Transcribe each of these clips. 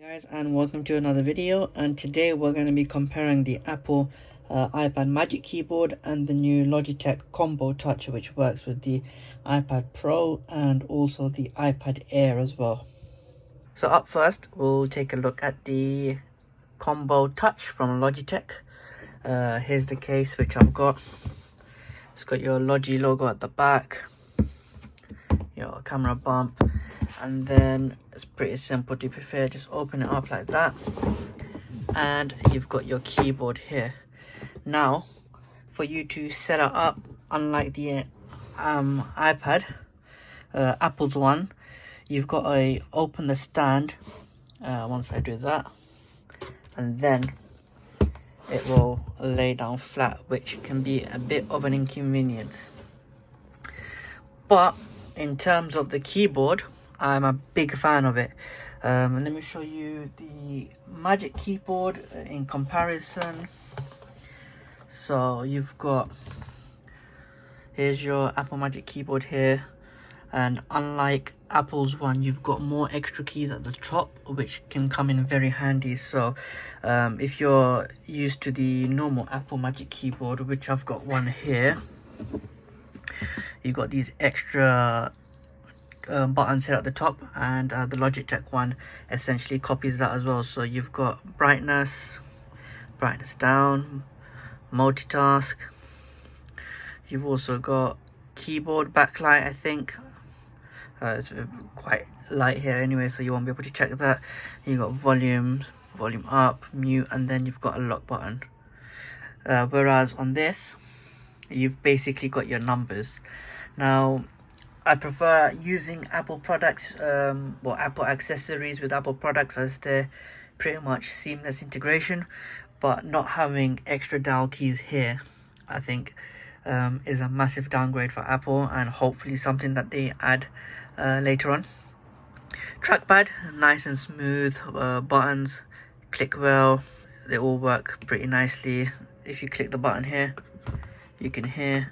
Guys, and welcome to another video, and today we're going to be comparing the Apple iPad Magic Keyboard and the new Logitech Combo Touch, which works with the iPad Pro and also the iPad Air as well. So up first, we'll take a look at the Combo Touch from Logitech. Here's the case which I've got. It's got your Logi logo at the back, your camera bump, and then it's pretty simple to be fair. Just open it up like that, and you've got your keyboard here. Now for you to set it up, unlike the iPad, Apple's one, you've got to open the stand once I do that, and then it will lay down flat, which can be a bit of an inconvenience. But in terms of the keyboard, I'm a big fan of it. Let me show you the Magic Keyboard in comparison. So you've got, here's your Apple Magic Keyboard here, and unlike Apple's one, you've got more extra keys at the top, which can come in very handy. So if you're used to the normal Apple Magic Keyboard, which I've got one here, you've got these extra buttons here at the top, and the Logitech one essentially copies that as well. So you've got brightness down, multitask. You've also got keyboard backlight, I think. It's quite light here anyway, so you won't be able to check that. You've got volume up, mute, and then you've got a lock button. Whereas on this, you've basically got your numbers. Now, I prefer using Apple products, or Apple accessories with Apple products, as they're pretty much seamless integration. But not having extra dial keys here, I think, is a massive downgrade for Apple, and hopefully something that they add later on. Trackpad, nice and smooth. Buttons click well. They all work pretty nicely. If you click the button here, you can hear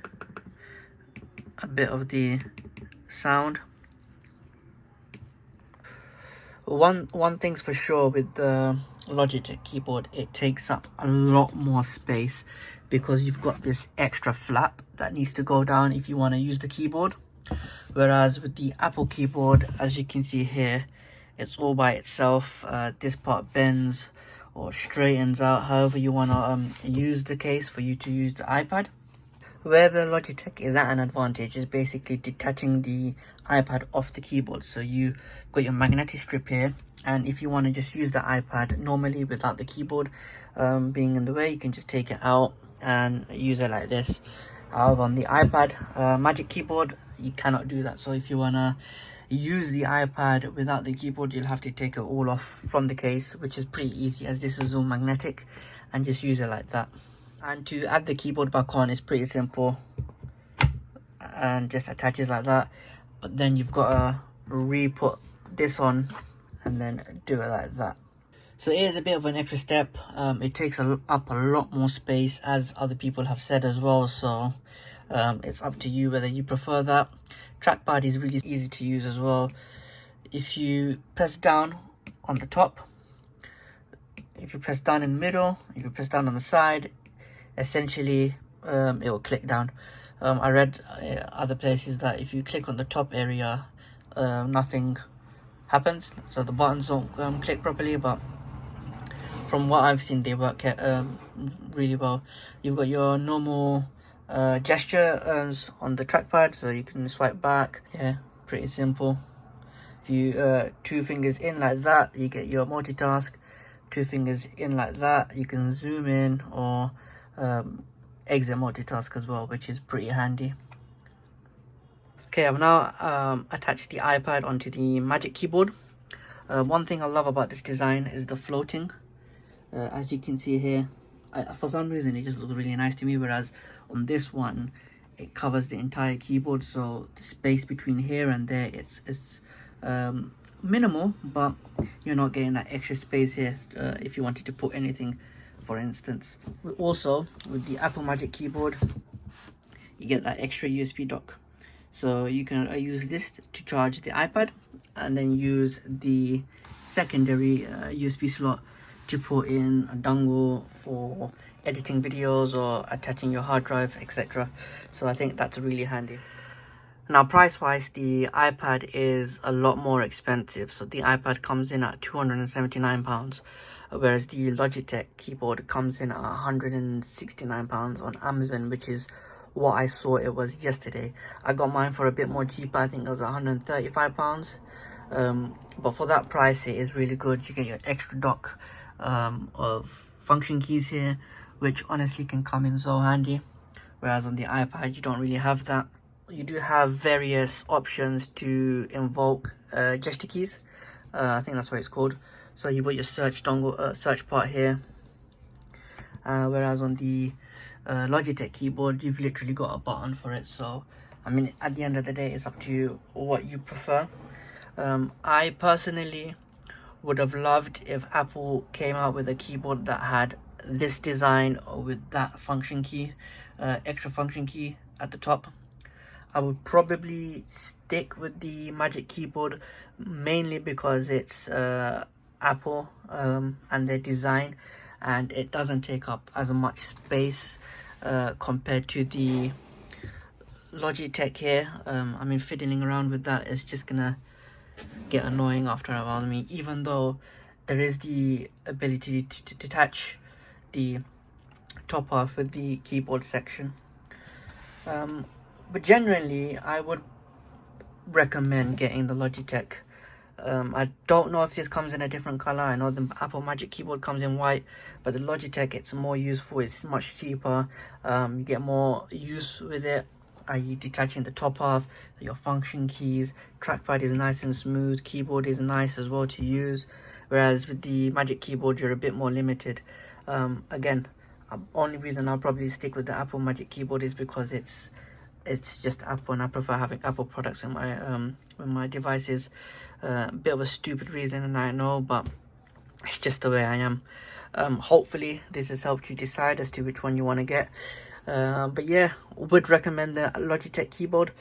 a bit of the sound. One thing's for sure with the Logitech keyboard, it takes up a lot more space because you've got this extra flap that needs to go down if you want to use the keyboard. Whereas with the Apple keyboard, as you can see here, it's all by itself. This part bends or straightens out however you want to use the case for you to use the iPad. Where the Logitech is at an advantage is basically detaching the iPad off the keyboard. So you've got your magnetic strip here, and if you want to just use the iPad normally without the keyboard being in the way, you can just take it out and use it like this. However, on the iPad Magic Keyboard, you cannot do that. So if you want to use the iPad without the keyboard, you'll have to take it all off from the case, which is pretty easy as this is all magnetic, and just use it like that. And to add the keyboard back on is pretty simple, and just attaches like that. But then you've got to re-put this on and then do it like that. So it is a bit of an extra step. It takes up a lot more space, as other people have said as well. So it's up to you whether you prefer that. Trackpad is really easy to use as well. If you press down on the top, if you press down in the middle, if you press down on the side, essentially it will click down. I read other places that if you click on the top area, nothing happens, so the buttons don't click properly, but from what I've seen, they work really well. You've got your normal gesture on the trackpad, so you can swipe back. Yeah, pretty simple. If you two fingers in like that, you get your multitask. Two fingers in like that, you can zoom in or exit multitask as well, which is pretty handy. Okay, I've now attached the iPad onto the Magic Keyboard. One thing I love about this design is the floating. As you can see here, for some reason it just looks really nice to me, whereas on this one it covers the entire keyboard, so the space between here and there, it's minimal, but you're not getting that extra space here if you wanted to put anything, for instance. Also, with the Apple Magic Keyboard, you get that extra USB dock, so you can use this to charge the iPad and then use the secondary USB slot to put in a dongle for editing videos or attaching your hard drive, etc. So I think that's really handy. Now price wise, the iPad is a lot more expensive. So the iPad comes in at £279, whereas the Logitech keyboard comes in at £169 on Amazon, which is what I saw it was yesterday. I got mine for a bit more cheaper. I think it was £135. But for that price, it is really good. You get your extra dock of function keys here, which honestly can come in so handy, whereas on the iPad you don't really have that. You do have various options to invoke gesture keys. I think that's what it's called. So you put your search dongle, search part here, whereas on the Logitech keyboard you've literally got a button for it. So I mean, at the end of the day, it's up to you what you prefer. I personally would have loved if Apple came out with a keyboard that had this design with that function key, extra function key at the top. I would probably stick with the Magic Keyboard, mainly because it's Apple and their design, and it doesn't take up as much space compared to the Logitech here. I mean, fiddling around with that is just gonna get annoying after a while. I mean, even though there is the ability to detach the top half with the keyboard section, but generally I would recommend getting the Logitech. I don't know if this comes in a different color. I know the Apple Magic Keyboard comes in white, but the Logitech, it's more useful. It's much cheaper. You get more use with it. You detaching the top half, your function keys, trackpad is nice and smooth, keyboard is nice as well to use, whereas with the Magic Keyboard you're a bit more limited. Again, only reason I'll probably stick with the Apple Magic Keyboard is because it's just Apple, and I prefer having Apple products in my devices. A bit of a stupid reason, and I know, but it's just the way I am. Hopefully this has helped you decide as to which one you want to get. But yeah, would recommend the Logitech keyboard.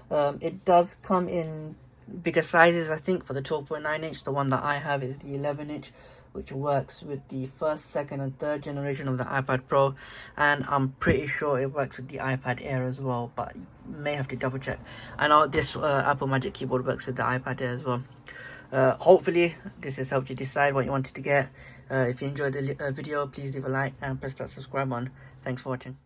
It does come in bigger sizes. I think for the 12.9 inch, the one that I have is the 11 inch, which works with the first, second and third generation of the iPad Pro, and I'm pretty sure it works with the iPad Air as well, but you may have to double check. I know this Apple Magic Keyboard works with the iPad Air as well. Hopefully this has helped you decide what you wanted to get. If you enjoyed the video, please leave a like and press that subscribe button. Thanks for watching.